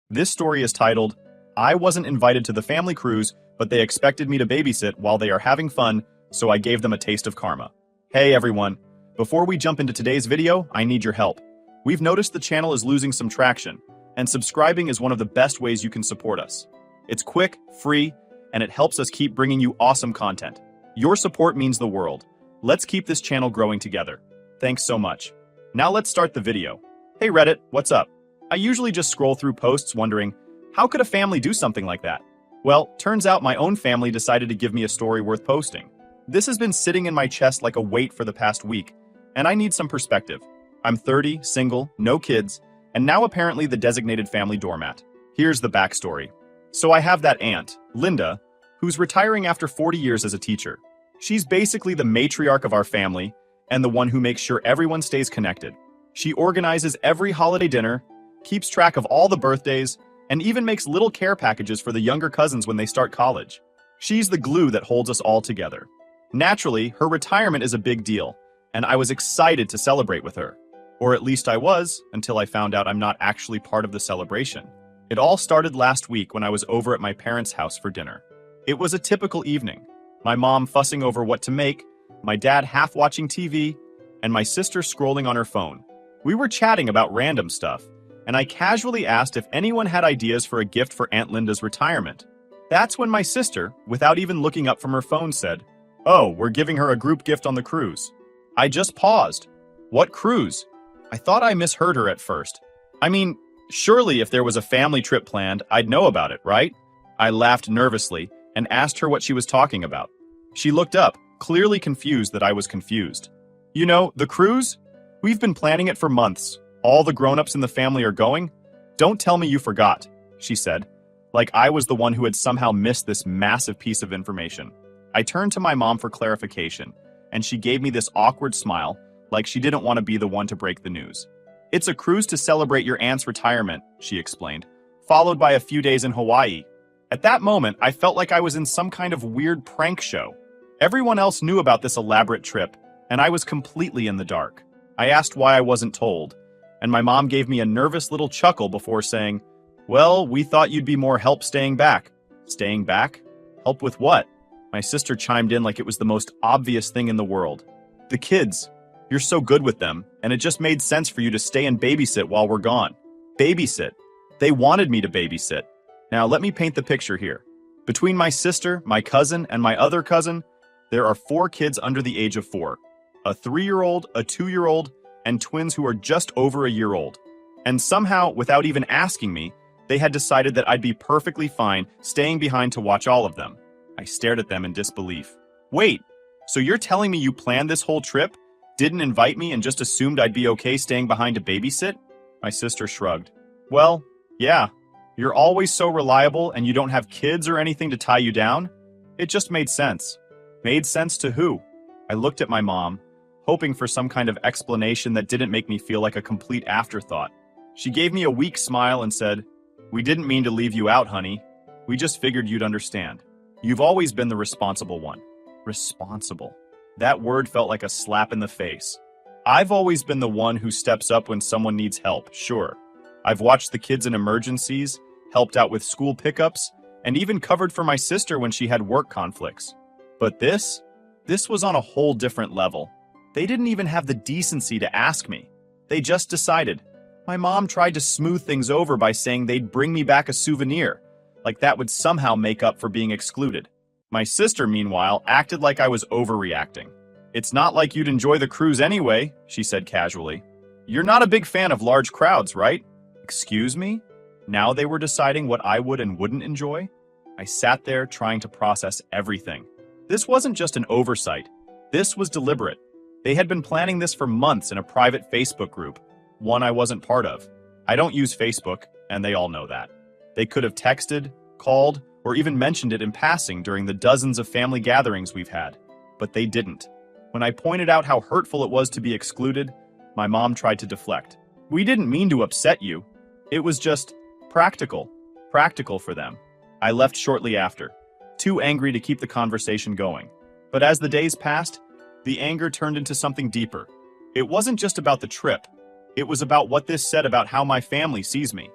This story is titled, I wasn't invited to the family cruise, but they expected me to babysit while they are having fun, so I gave them a taste of karma. Hey everyone, before we jump into today's video, I need your help. We've noticed the channel is losing some traction, and subscribing is one of the best ways you can support us. It's quick, free, and it helps us keep bringing you awesome content. Your support means the world. Let's keep this channel growing together. Thanks so much. Now let's start the video. Hey Reddit, what's up? I usually just scroll through posts wondering, how could a family do something like that? Well, turns out my own family decided to give me a story worth posting. This has been sitting in my chest like a weight for the past week, and I need some perspective. I'm 30, single, no kids, and now apparently the designated family doormat. Here's the backstory. So I have that aunt, Linda, who's retiring after 40 years as a teacher. She's basically the matriarch of our family and the one who makes sure everyone stays connected. She organizes every holiday dinner, keeps track of all the birthdays, and even makes little care packages for the younger cousins when they start college. She's the glue that holds us all together. Naturally, her retirement is a big deal, and I was excited to celebrate with her. Or at least I was, until I found out I'm not actually part of the celebration. It all started last week when I was over at my parents' house for dinner. It was a typical evening. My mom fussing over what to make, my dad half watching TV, and my sister scrolling on her phone. We were chatting about random stuff, and I casually asked if anyone had ideas for a gift for Aunt Linda's retirement. That's when my sister, without even looking up from her phone, said, "Oh, we're giving her a group gift on the cruise." I just paused. What cruise? I thought I misheard her at first. I mean, surely if there was a family trip planned, I'd know about it, right? I laughed nervously and asked her what she was talking about. She looked up, clearly confused that I was confused. You know, the cruise? We've been planning it for months. All the grown-ups in the family are going. Don't tell me you forgot, she said, like I was the one who had somehow missed this massive piece of information. I turned to my mom for clarification, and she gave me this awkward smile, like she didn't want to be the one to break the news. It's a cruise to celebrate your aunt's retirement, she explained, followed by a few days in Hawaii. At that moment, I felt like I was in some kind of weird prank show. Everyone else knew about this elaborate trip, and I was completely in the dark. I asked why I wasn't told, and my mom gave me a nervous little chuckle before saying, "Well, we thought you'd be more help staying back." Staying back? Help with what? My sister chimed in like it was the most obvious thing in the world. The kids. You're so good with them, and it just made sense for you to stay and babysit while we're gone. Babysit. They wanted me to babysit. Now let me paint the picture here. Between my sister, my cousin, and my other cousin, there are 4 kids under the age of 4. A 3-year-old, a 2-year-old, and twins who are just over a year old. And somehow, without even asking me, they had decided that I'd be perfectly fine staying behind to watch all of them. I stared at them in disbelief. Wait, so you're telling me you planned this whole trip, didn't invite me, and just assumed I'd be okay staying behind to babysit? My sister shrugged. Well, yeah. You're always so reliable and you don't have kids or anything to tie you down? It just made sense. Made sense to who? I looked at my mom, hoping for some kind of explanation that didn't make me feel like a complete afterthought. She gave me a weak smile and said, "We didn't mean to leave you out, honey. We just figured you'd understand. You've always been the responsible one." Responsible. That word felt like a slap in the face. I've always been the one who steps up when someone needs help, sure. I've watched the kids in emergencies, helped out with school pickups, and even covered for my sister when she had work conflicts. But this was on a whole different level. They didn't even have the decency to ask me. They just decided. My mom tried to smooth things over by saying they'd bring me back a souvenir, like that would somehow make up for being excluded. My sister, meanwhile, acted like I was overreacting. "It's not like you'd enjoy the cruise anyway," she said casually. "You're not a big fan of large crowds, right?" Excuse me? Now they were deciding what I would and wouldn't enjoy? I sat there trying to process everything. This wasn't just an oversight. This was deliberate. They had been planning this for months in a private Facebook group, one I wasn't part of. I don't use Facebook, and they all know that. They could have texted, called, or even mentioned it in passing during the dozens of family gatherings we've had. But they didn't. When I pointed out how hurtful it was to be excluded, my mom tried to deflect. "We didn't mean to upset you. It was just practical. Practical for them." I left shortly after, too angry to keep the conversation going. But as the days passed, the anger turned into something deeper. It wasn't just about the trip. It was about what this said about how my family sees me.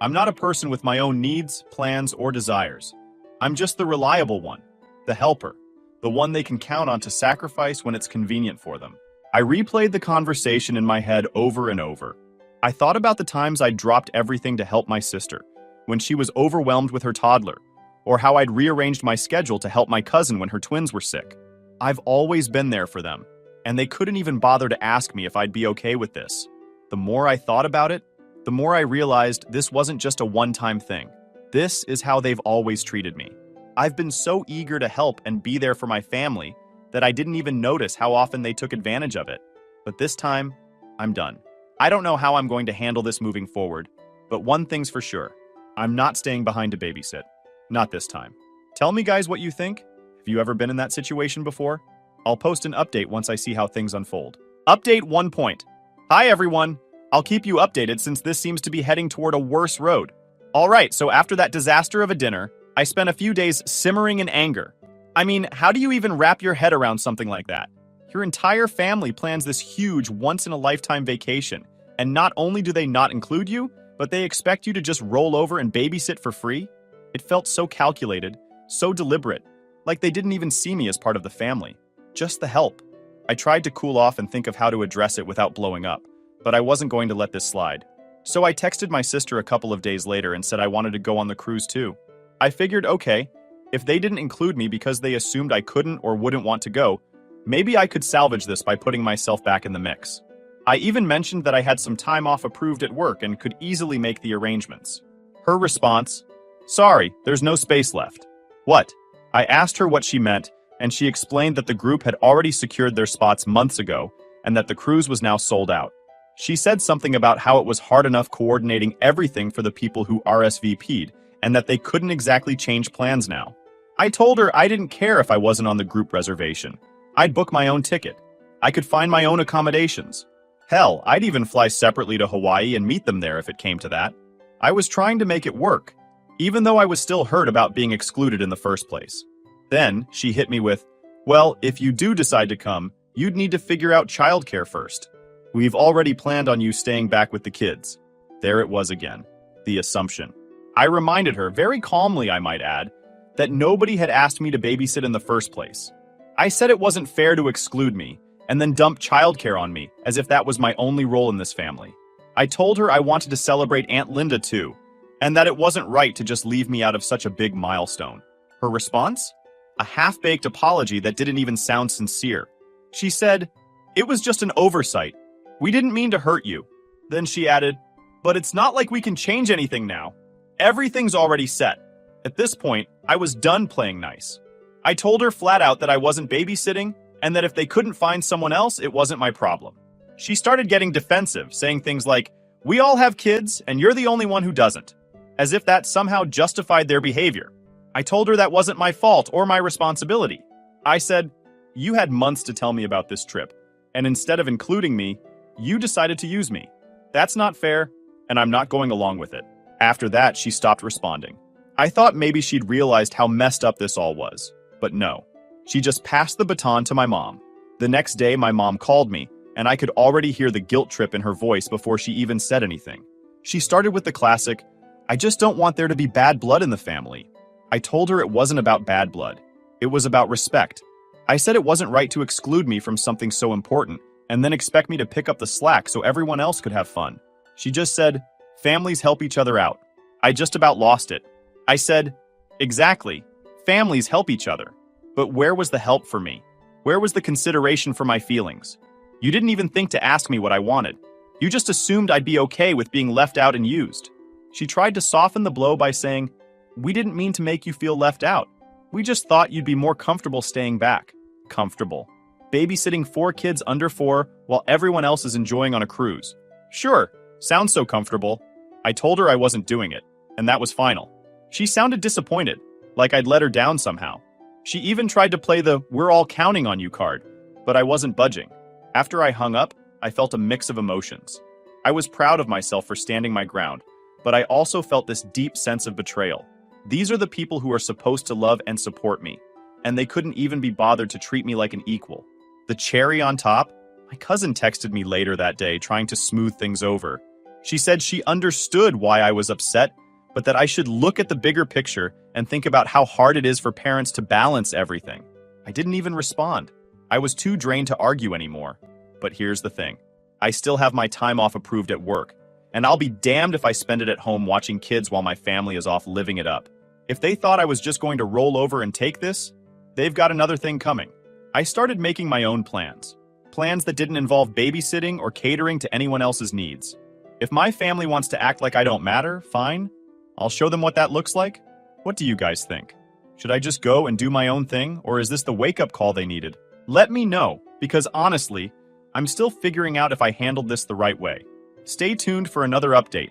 I'm not a person with my own needs, plans, or desires. I'm just the reliable one, the helper, the one they can count on to sacrifice when it's convenient for them. I replayed the conversation in my head over and over. I thought about the times I'd dropped everything to help my sister when she was overwhelmed with her toddler, or how I'd rearranged my schedule to help my cousin when her twins were sick. I've always been there for them, and they couldn't even bother to ask me if I'd be okay with this. The more I thought about it, the more I realized this wasn't just a one-time thing. This is how they've always treated me. I've been so eager to help and be there for my family that I didn't even notice how often they took advantage of it. But this time, I'm done. I don't know how I'm going to handle this moving forward, but one thing's for sure. I'm not staying behind to babysit. Not this time. Tell me, guys, what you think. Have you ever been in that situation before? I'll post an update once I see how things unfold. Update 1 point. Hi, everyone. I'll keep you updated since this seems to be heading toward a worse road. Alright, so after that disaster of a dinner, I spent a few days simmering in anger. I mean, how do you even wrap your head around something like that? Your entire family plans this huge, once-in-a-lifetime vacation, and not only do they not include you, but they expect you to just roll over and babysit for free? It felt so calculated, so deliberate, like they didn't even see me as part of the family. Just the help. I tried to cool off and think of how to address it without blowing up, but I wasn't going to let this slide. So I texted my sister a couple of days later and said I wanted to go on the cruise too. I figured, okay, if they didn't include me because they assumed I couldn't or wouldn't want to go, maybe I could salvage this by putting myself back in the mix. I even mentioned that I had some time off approved at work and could easily make the arrangements. Her response, "Sorry, there's no space left." What? I asked her what she meant, and she explained that the group had already secured their spots months ago and that the cruise was now sold out. She said something about how it was hard enough coordinating everything for the people who RSVP'd and that they couldn't exactly change plans now. I told her I didn't care if I wasn't on the group reservation. I'd book my own ticket. I could find my own accommodations. Hell, I'd even fly separately to Hawaii and meet them there if it came to that. I was trying to make it work, even though I was still hurt about being excluded in the first place. Then she hit me with, "Well, if you do decide to come, you'd need to figure out childcare first. We've already planned on you staying back with the kids." There it was again, the assumption. I reminded her, very calmly I might add, that nobody had asked me to babysit in the first place. I said it wasn't fair to exclude me, and then dump childcare on me, as if that was my only role in this family. I told her I wanted to celebrate Aunt Linda too, and that it wasn't right to just leave me out of such a big milestone. Her response? A half-baked apology that didn't even sound sincere. She said, "It was just an oversight. We didn't mean to hurt you." Then she added, "But it's not like we can change anything now. Everything's already set." At this point, I was done playing nice. I told her flat out that I wasn't babysitting, and that if they couldn't find someone else, it wasn't my problem. She started getting defensive, saying things like, "We all have kids, and you're the only one who doesn't," as if that somehow justified their behavior. I told her that wasn't my fault or my responsibility. I said, "You had months to tell me about this trip, and instead of including me, you decided to use me. That's not fair, and I'm not going along with it." After that, she stopped responding. I thought maybe she'd realized how messed up this all was, but no. She just passed the baton to my mom. The next day, my mom called me, and I could already hear the guilt trip in her voice before she even said anything. She started with the classic, "I just don't want there to be bad blood in the family." I told her it wasn't about bad blood. It was about respect. I said it wasn't right to exclude me from something so important, and then expect me to pick up the slack so everyone else could have fun. She just said, "Families help each other out." I just about lost it. I said, "Exactly. Families help each other. But where was the help for me? Where was the consideration for my feelings? You didn't even think to ask me what I wanted. You just assumed I'd be okay with being left out and used." She tried to soften the blow by saying, "We didn't mean to make you feel left out. We just thought you'd be more comfortable staying back." Comfortable. Babysitting 4 kids under 4 while everyone else is enjoying on a cruise. Sure, sounds so comfortable. I told her I wasn't doing it, and that was final. She sounded disappointed, like I'd let her down somehow. She even tried to play the "we're all counting on you" card, but I wasn't budging. After I hung up, I felt a mix of emotions. I was proud of myself for standing my ground, but I also felt this deep sense of betrayal. These are the people who are supposed to love and support me, and they couldn't even be bothered to treat me like an equal. The cherry on top? My cousin texted me later that day trying to smooth things over. She said she understood why I was upset, but that I should look at the bigger picture and think about how hard it is for parents to balance everything. I didn't even respond. I was too drained to argue anymore. But here's the thing. I still have my time off approved at work, and I'll be damned if I spend it at home watching kids while my family is off living it up. If they thought I was just going to roll over and take this, they've got another thing coming. I started making my own plans. Plans that didn't involve babysitting or catering to anyone else's needs. If my family wants to act like I don't matter, fine. I'll show them what that looks like. What do you guys think? Should I just go and do my own thing, or is this the wake-up call they needed? Let me know, because honestly, I'm still figuring out if I handled this the right way. Stay tuned for another update.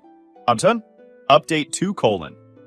Update 2: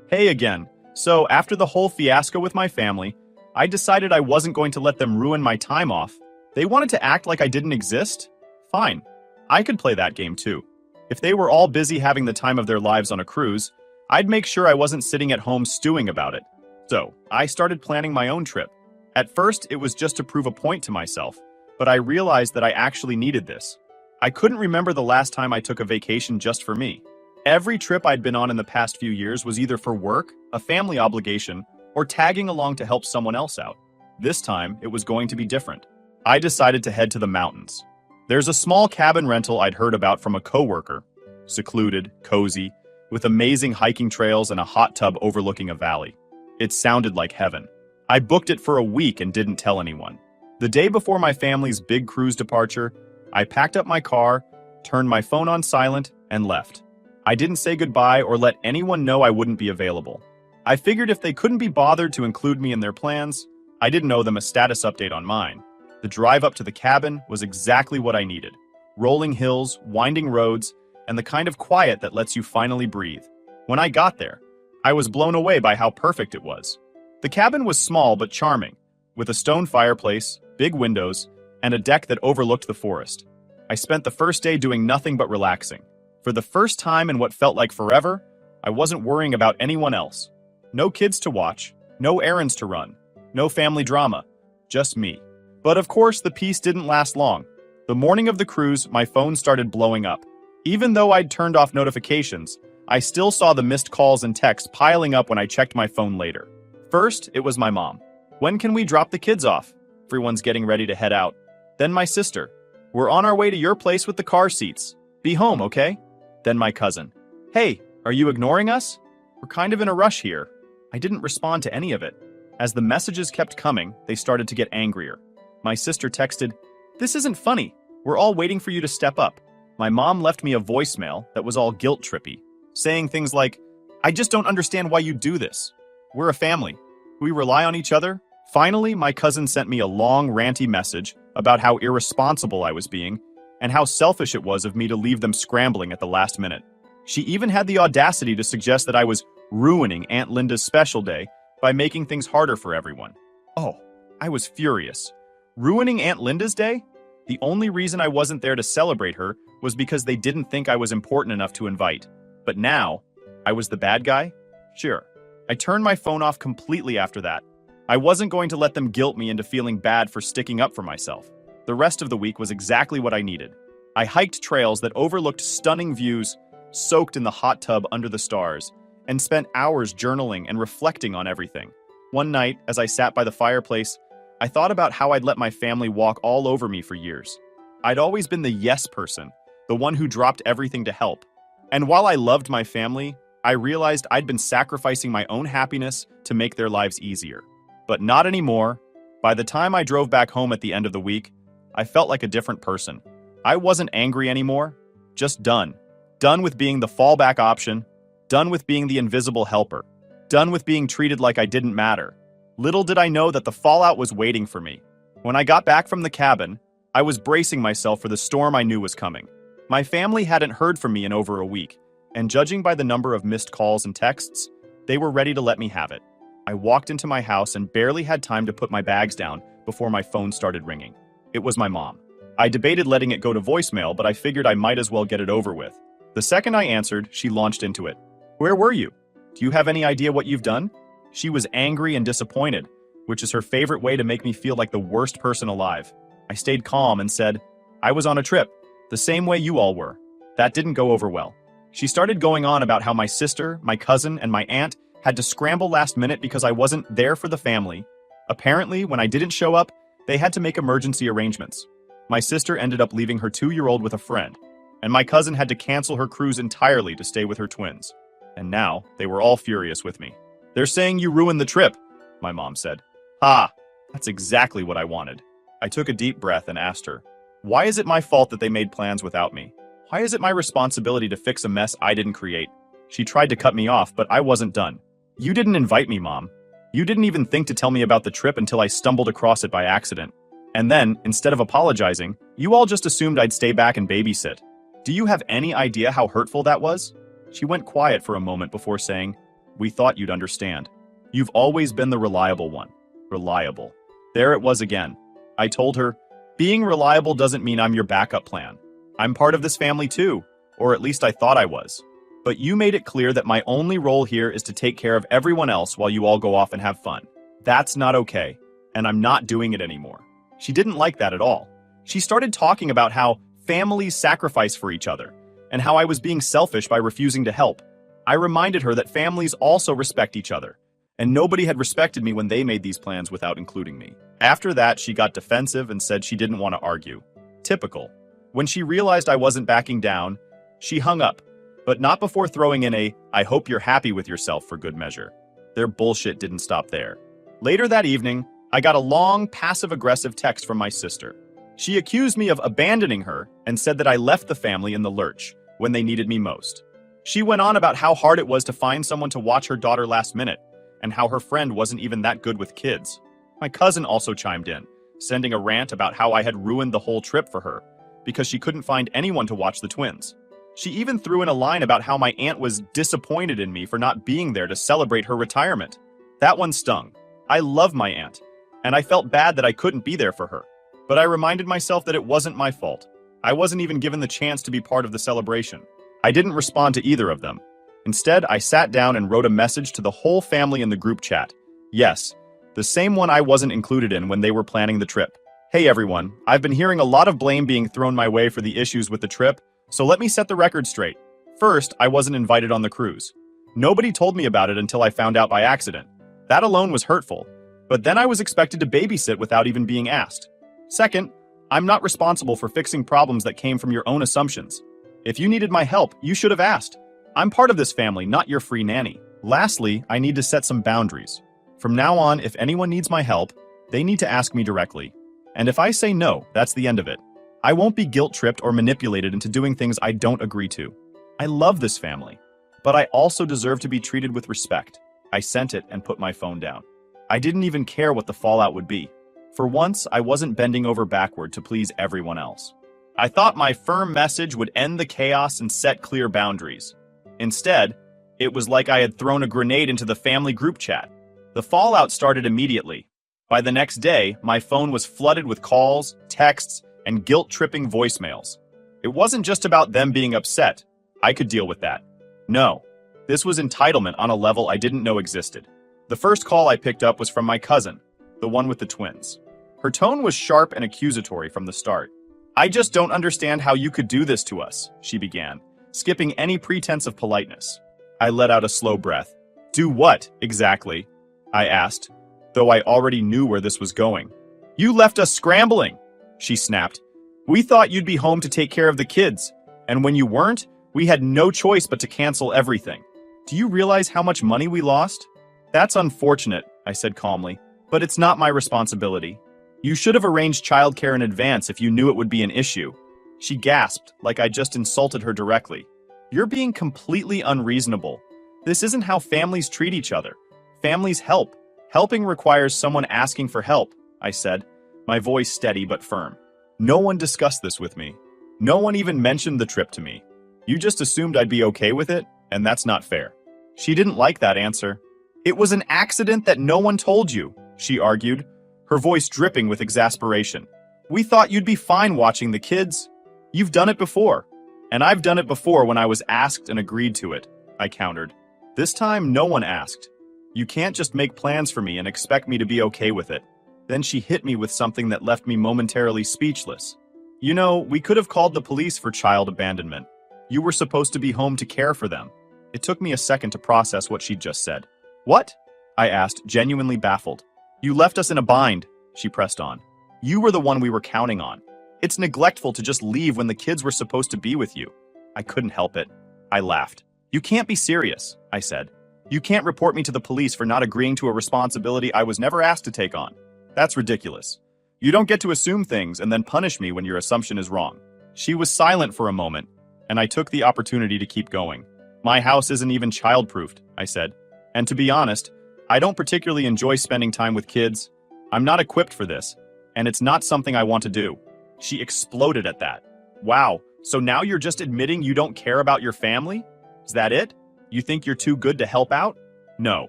Hey again. So, after the whole fiasco with my family, I decided I wasn't going to let them ruin my time off. They wanted to act like I didn't exist? Fine. I could play that game too. If they were all busy having the time of their lives on a cruise, I'd make sure I wasn't sitting at home stewing about it. So, I started planning my own trip. At first, it was just to prove a point to myself, but I realized that I actually needed this. I couldn't remember the last time I took a vacation just for me. Every trip I'd been on in the past few years was either for work, a family obligation, or tagging along to help someone else out. This time, it was going to be different. I decided to head to the mountains. There's a small cabin rental I'd heard about from a coworker. Secluded, cozy, with amazing hiking trails and a hot tub overlooking a valley. It sounded like heaven. I booked it for a week and didn't tell anyone. The day before my family's big cruise departure, I packed up my car, turned my phone on silent, and left. I didn't say goodbye or let anyone know I wouldn't be available. I figured if they couldn't be bothered to include me in their plans, I didn't owe them a status update on mine. The drive up to the cabin was exactly what I needed. Rolling hills, winding roads, and the kind of quiet that lets you finally breathe. When I got there, I was blown away by how perfect it was. The cabin was small but charming, with a stone fireplace, big windows, and a deck that overlooked the forest. I spent the first day doing nothing but relaxing. For the first time in what felt like forever, I wasn't worrying about anyone else. No kids to watch, no errands to run, no family drama, just me. But of course, the peace didn't last long. The morning of the cruise, my phone started blowing up. Even though I'd turned off notifications, I still saw the missed calls and texts piling up when I checked my phone later. First, it was my mom. When can we drop the kids off? Everyone's getting ready to head out. Then my sister. We're on our way to your place with the car seats. Be home, okay? Then my cousin. Hey, are you ignoring us? We're kind of in a rush here. I didn't respond to any of it. As the messages kept coming, they started to get angrier. My sister texted, "This isn't funny. We're all waiting for you to step up." My mom left me a voicemail that was all guilt-trippy, saying things like, "I just don't understand why you do this. We're a family. We rely on each other." Finally, my cousin sent me a long, ranty message about how irresponsible I was being and how selfish it was of me to leave them scrambling at the last minute. She even had the audacity to suggest that I was ruining Aunt Linda's special day by making things harder for everyone. Oh, I was furious. Ruining Aunt Linda's day? The only reason I wasn't there to celebrate her was because they didn't think I was important enough to invite. But now, I was the bad guy? Sure. I turned my phone off completely after that. I wasn't going to let them guilt me into feeling bad for sticking up for myself. The rest of the week was exactly what I needed. I hiked trails that overlooked stunning views, soaked in the hot tub under the stars, and spent hours journaling and reflecting on everything. One night, as I sat by the fireplace, I thought about how I'd let my family walk all over me for years. I'd always been the yes person, the one who dropped everything to help. And while I loved my family, I realized I'd been sacrificing my own happiness to make their lives easier. But not anymore. By the time I drove back home at the end of the week, I felt like a different person. I wasn't angry anymore, just done. Done with being the fallback option, done with being the invisible helper, done with being treated like I didn't matter. Little did I know that the fallout was waiting for me. When I got back from the cabin, I was bracing myself for the storm I knew was coming. My family hadn't heard from me in over a week, and judging by the number of missed calls and texts, they were ready to let me have it. I walked into my house and barely had time to put my bags down before my phone started ringing. It was my mom. I debated letting it go to voicemail, but I figured I might as well get it over with. The second I answered, she launched into it. "Where were you? Do you have any idea what you've done?" She was angry and disappointed, which is her favorite way to make me feel like the worst person alive. I stayed calm and said, "I was on a trip, the same way you all were. That didn't go over well." She started going on about how my sister, my cousin, and my aunt had to scramble last minute because I wasn't there for the family. Apparently, when I didn't show up, they had to make emergency arrangements. My sister ended up leaving her 2-year-old with a friend, and my cousin had to cancel her cruise entirely to stay with her twins. And now, they were all furious with me. "They're saying you ruined the trip," my mom said. "Ha! That's exactly what I wanted." I took a deep breath and asked her, "Why is it my fault that they made plans without me? Why is it my responsibility to fix a mess I didn't create?" She tried to cut me off, but I wasn't done. "You didn't invite me, Mom. You didn't even think to tell me about the trip until I stumbled across it by accident. And then, instead of apologizing, you all just assumed I'd stay back and babysit. Do you have any idea how hurtful that was?" She went quiet for a moment before saying, "We thought you'd understand. You've always been the reliable one." Reliable. There it was again. I told her, "Being reliable doesn't mean I'm your backup plan. I'm part of this family too, or at least I thought I was. But you made it clear that my only role here is to take care of everyone else while you all go off and have fun. That's not okay, and I'm not doing it anymore." She didn't like that at all. She started talking about how families sacrifice for each other, and how I was being selfish by refusing to help. I reminded her that families also respect each other, and nobody had respected me when they made these plans without including me. After that, she got defensive and said she didn't want to argue. Typical. When she realized I wasn't backing down, she hung up, but not before throwing in a "I hope you're happy with yourself" for good measure. Their bullshit didn't stop there. Later that evening, I got a long, passive-aggressive text from my sister. She accused me of abandoning her and said that I left the family in the lurch when they needed me most. She went on about how hard it was to find someone to watch her daughter last minute, and how her friend wasn't even that good with kids. My cousin also chimed in, sending a rant about how I had ruined the whole trip for her, because she couldn't find anyone to watch the twins. She even threw in a line about how my aunt was disappointed in me for not being there to celebrate her retirement. That one stung. I love my aunt, and I felt bad that I couldn't be there for her. But I reminded myself that it wasn't my fault. I wasn't even given the chance to be part of the celebration. I didn't respond to either of them. Instead, I sat down and wrote a message to the whole family in the group chat. Yes, the same one I wasn't included in when they were planning the trip. "Hey everyone, I've been hearing a lot of blame being thrown my way for the issues with the trip, so let me set the record straight. First, I wasn't invited on the cruise. Nobody told me about it until I found out by accident. That alone was hurtful. But then I was expected to babysit without even being asked. Second, I'm not responsible for fixing problems that came from your own assumptions. If you needed my help, you should have asked. I'm part of this family, not your free nanny. Lastly, I need to set some boundaries. From now on, if anyone needs my help, they need to ask me directly. And if I say no, that's the end of it. I won't be guilt-tripped or manipulated into doing things I don't agree to. I love this family, but I also deserve to be treated with respect." I sent it and put my phone down. I didn't even care what the fallout would be. For once, I wasn't bending over backward to please everyone else. I thought my firm message would end the chaos and set clear boundaries. Instead, it was like I had thrown a grenade into the family group chat. The fallout started immediately. By the next day, my phone was flooded with calls, texts, and guilt-tripping voicemails. It wasn't just about them being upset. I could deal with that. No, this was entitlement on a level I didn't know existed. The first call I picked up was from my cousin, the one with the twins. Her tone was sharp and accusatory from the start. "I just don't understand how you could do this to us," she began, skipping any pretense of politeness. I let out a slow breath. "Do what, exactly?" I asked, though I already knew where this was going. "You left us scrambling," she snapped. "We thought you'd be home to take care of the kids, and when you weren't, we had no choice but to cancel everything. Do you realize how much money we lost?" "That's unfortunate," I said calmly, "but it's not my responsibility. You should have arranged childcare in advance if you knew it would be an issue." She gasped, like I just insulted her directly. "You're being completely unreasonable. This isn't how families treat each other. Families help. Helping requires someone asking for help," I said, my voice steady but firm. "No one discussed this with me. No one even mentioned the trip to me. You just assumed I'd be okay with it, and that's not fair." She didn't like that answer. "It was an accident that no one told you," she argued, her voice dripping with exasperation. "We thought you'd be fine watching the kids. You've done it before." "And I've done it before when I was asked and agreed to it," I countered. "This time, no one asked. You can't just make plans for me and expect me to be okay with it." Then she hit me with something that left me momentarily speechless. "You know, we could have called the police for child abandonment. You were supposed to be home to care for them. It took me a second to process what she'd just said. What? I asked, genuinely baffled. You left us in a bind, she pressed on. You were the one we were counting on. It's neglectful to just leave when the kids were supposed to be with you. I couldn't help it. I laughed. You can't be serious, I said. You can't report me to the police for not agreeing to a responsibility I was never asked to take on. That's ridiculous. You don't get to assume things and then punish me when your assumption is wrong. She was silent for a moment, and I took the opportunity to keep going. My house isn't even child-proofed, I said. And to be honest, I don't particularly enjoy spending time with kids. I'm not equipped for this, and it's not something I want to do. She exploded at that. Wow, so now you're just admitting you don't care about your family? Is that it? You think you're too good to help out? No,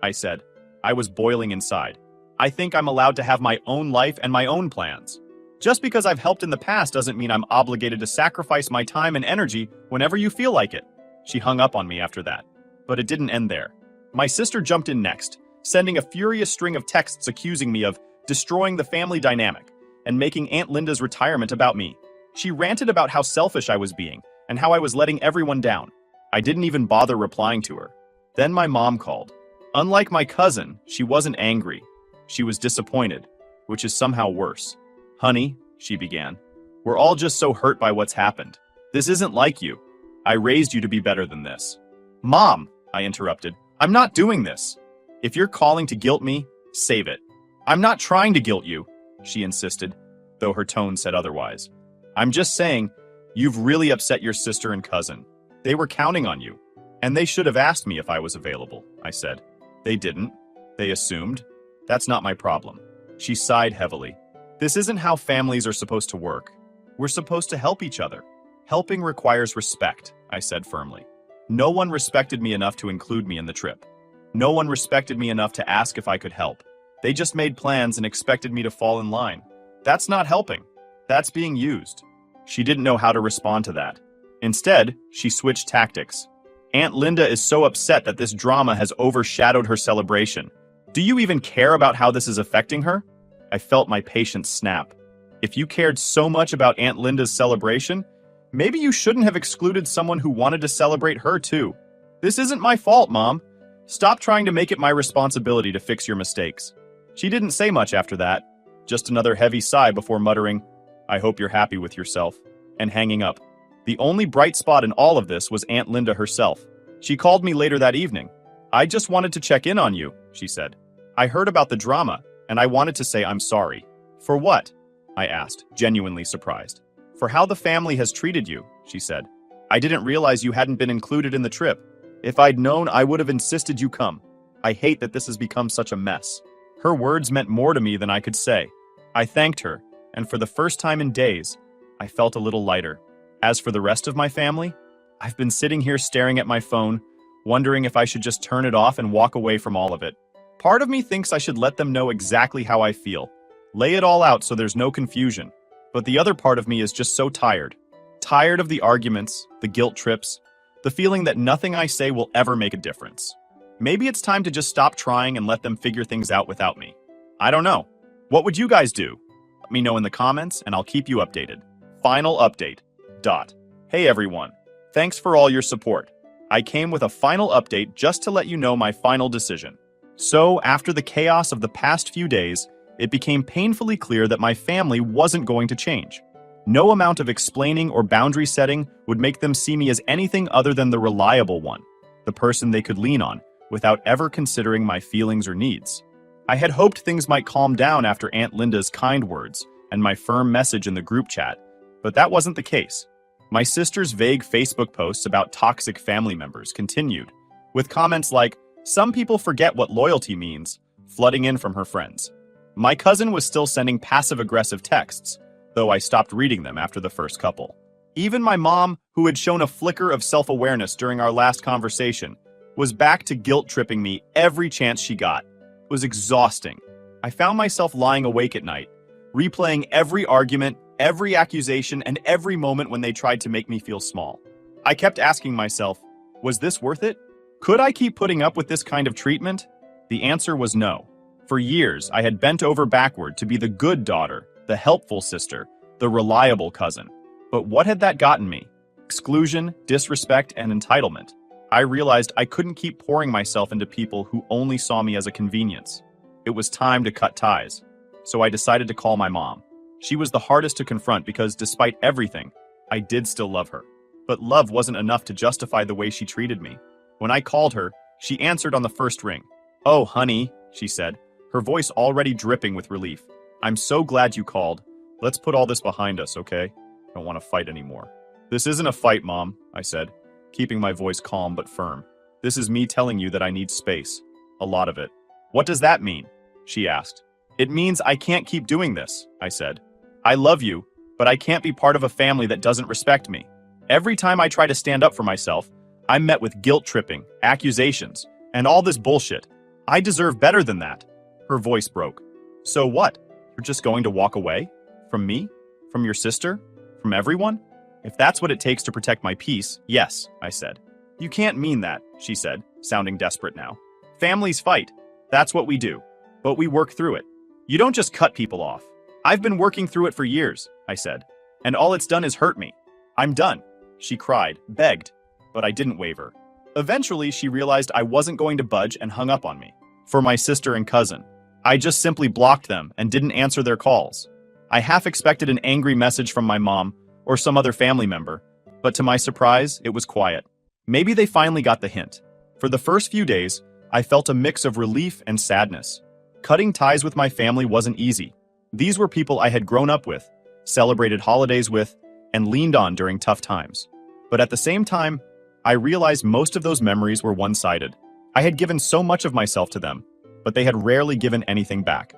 I said. I was boiling inside. I think I'm allowed to have my own life and my own plans. Just because I've helped in the past doesn't mean I'm obligated to sacrifice my time and energy whenever you feel like it. She hung up on me after that. But it didn't end there. My sister jumped in next, sending a furious string of texts accusing me of destroying the family dynamic and making Aunt Linda's retirement about me. She ranted about how selfish I was being and how I was letting everyone down. I didn't even bother replying to her. Then my mom called. Unlike my cousin, she wasn't angry. She was disappointed, which is somehow worse. Honey, she began, we're all just so hurt by what's happened. This isn't like you. I raised you to be better than this. Mom, I interrupted, I'm not doing this. If you're calling to guilt me, save it. I'm not trying to guilt you, she insisted, though her tone said otherwise. I'm just saying, you've really upset your sister and cousin. They were counting on you, and they should have asked me if I was available, I said. They didn't. They assumed. That's not my problem. She sighed heavily. This isn't how families are supposed to work. We're supposed to help each other. Helping requires respect, I said firmly. No one respected me enough to include me in the trip. No one respected me enough to ask if I could help. They just made plans and expected me to fall in line. That's not helping. That's being used. She didn't know how to respond to that. Instead, she switched tactics. Aunt Linda is so upset that this drama has overshadowed her celebration. Do you even care about how this is affecting her? I felt my patience snap. If you cared so much about Aunt Linda's celebration, maybe you shouldn't have excluded someone who wanted to celebrate her too. This isn't my fault, Mom. Stop trying to make it my responsibility to fix your mistakes. She didn't say much after that, just another heavy sigh before muttering, I hope you're happy with yourself, and hanging up. The only bright spot in all of this was Aunt Linda herself. She called me later that evening. I just wanted to check in on you, she said. I heard about the drama, and I wanted to say I'm sorry. For what? I asked, genuinely surprised. For how the family has treated you, she said. I didn't realize you hadn't been included in the trip. If I'd known, I would have insisted you come. I hate that this has become such a mess. Her words meant more to me than I could say. I thanked her, and for the first time in days, I felt a little lighter. As for the rest of my family, I've been sitting here staring at my phone, wondering if I should just turn it off and walk away from all of it. Part of me thinks I should let them know exactly how I feel. Lay it all out so there's no confusion. But the other part of me is just so tired. Tired of the arguments, the guilt trips, the feeling that nothing I say will ever make a difference. Maybe it's time to just stop trying and let them figure things out without me. I don't know. What would you guys do? Let me know in the comments and I'll keep you updated. Final update. Hey everyone. Thanks for all your support. I came with a final update just to let you know my final decision. So, after the chaos of the past few days, it became painfully clear that my family wasn't going to change. No amount of explaining or boundary setting would make them see me as anything other than the reliable one, the person they could lean on, without ever considering my feelings or needs. I had hoped things might calm down after Aunt Linda's kind words and my firm message in the group chat, but that wasn't the case. My sister's vague Facebook posts about toxic family members continued, with comments like, "Some people forget what loyalty means," flooding in from her friends. My cousin was still sending passive-aggressive texts, though I stopped reading them after the first couple. Even my mom, who had shown a flicker of self-awareness during our last conversation, was back to guilt-tripping me every chance she got. It was exhausting. I found myself lying awake at night, replaying every argument, every accusation, and every moment when they tried to make me feel small. I kept asking myself, was this worth it? Could I keep putting up with this kind of treatment? The answer was no. For years, I had bent over backward to be the good daughter, the helpful sister, the reliable cousin. But what had that gotten me? exclusion, disrespect, and entitlement. I realized I couldn't keep pouring myself into people who only saw me as a convenience. It was time to cut ties. So I decided to call my mom. She was the hardest to confront because despite everything, I did still love her. But love wasn't enough to justify the way she treated me. When I called her, she answered on the first ring. "Oh, honey," she said, her voice already dripping with relief. "I'm so glad you called. Let's put all this behind us, okay? I don't want to fight anymore." "This isn't a fight, Mom," I said, keeping my voice calm but firm. "This is me telling you that I need space. A lot of it." "What does that mean?" she asked. "It means I can't keep doing this," I said. "I love you, but I can't be part of a family that doesn't respect me. Every time I try to stand up for myself, I'm met with guilt-tripping, accusations, and all this bullshit. I deserve better than that." Her voice broke. "So what? You're just going to walk away? From me? From your sister? From everyone? If that's what it takes to protect my peace, yes," I said. "You can't mean that," she said, sounding desperate now. "Families fight. That's what we do. But we work through it. You don't just cut people off. I've been working through it for years," I said. "And all it's done is hurt me. I'm done." She cried, begged, but I didn't waver. Eventually, she realized I wasn't going to budge and hung up on me. For my sister and cousin, I just simply blocked them and didn't answer their calls. I half expected an angry message from my mom or some other family member, but to my surprise, it was quiet. Maybe they finally got the hint. For the first few days, I felt a mix of relief and sadness. Cutting ties with my family wasn't easy. These were people I had grown up with, celebrated holidays with, and leaned on during tough times. But at the same time, I realized most of those memories were one-sided. I had given so much of myself to them, but they had rarely given anything back.